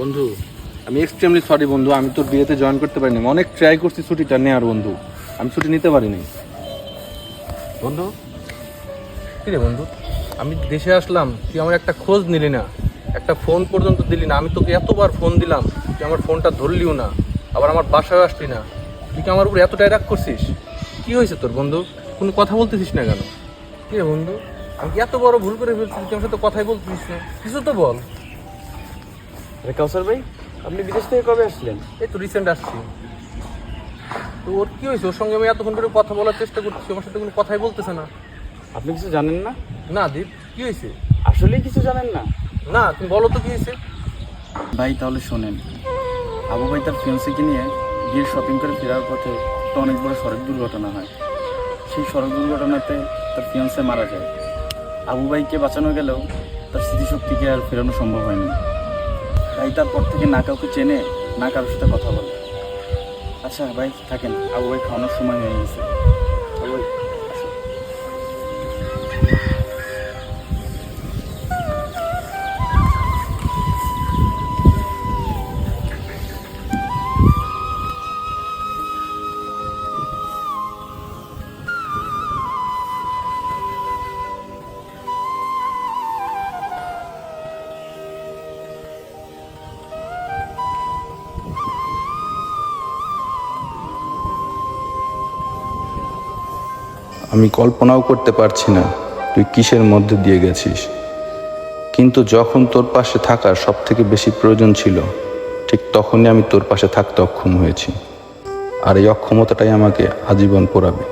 বন্ধু, আমি extremely sorry বন্ধু, আমি তোর বিয়েতে জয়েন করতে পারিনি। অনেক ট্রাই করছি ছুটিটা নেওয়ার বন্ধু, আমি ছুটি নিতে পারিনি বন্ধু। কি রে বন্ধু, আমি দেশে আসলাম, তুই আমার একটা খোঁজ নিলি না, একটা ফোন পর্যন্ত দিলি না। আমি তোকে এতবার ফোন দিলাম, তুই আমার ফোনটা ধরলিও না, আবার আমার বাসায় আসলি না। তুই কি আমার উপর এতটাই রাগ করছিস? কি হয়েছে তোর বন্ধু? কোনো কথা বলতেছিস না কেন? কি রে বন্ধু, আমি কি এত বড় ভুল করে ফেলছি? তুই আমার সাথে কথাই বলতেছিস না, কিছু তো বল। আরে কাউসার ভাই, আপনি বিদেশ থেকে কবে আসলেন? এই তো রিসেন্ট আসছি। তো ওর কি হয়েছে? ওর সঙ্গে আমি এতক্ষণ ধরে কথা বলার চেষ্টা করতেছি, আমার সাথে কোনো কথাই বলতেছে না। আপনি কিছু জানেন না? না দীপ, কি হয়েছে? আসলেই কিছু জানেন না? না, তুমি বলো তো কি হয়েছে। ভাই তাহলে শোনেন, আবু ভাই তার ফিয়ান্সিকে নিয়ে গিয়ে শপিং করে ফেরার পথে একটা অনেক বড় সড়ক দুর্ঘটনা হয়। সেই সড়ক দুর্ঘটনাতে তার ফিয়ান্সে মারা যায়। আবু ভাইকে বাঁচানো গেলেও তার স্মৃতিশক্তিকে আর ফেরানো সম্ভব হয়নি। তাই তারপর থেকে না কাউকে চেনে, না কারোর সাথে কথা বলে। আচ্ছা ভাই থাকেন, আবু ভাই খাওয়ানোর সময় হয়ে গেছে। আবু ভাই আসো। আমি কল্পনাও করতে পারছি না তুই কিসের মধ্যে দিয়ে গেছিস, কিন্তু যখন তোর পাশে থাকার সব থেকে বেশি প্রয়োজন ছিল, ঠিক তখনই আমি তোর পাশে থাকতে অক্ষম হয়েছি। আর এই অক্ষমতাটাই আমাকে আজীবন পোড়াবে।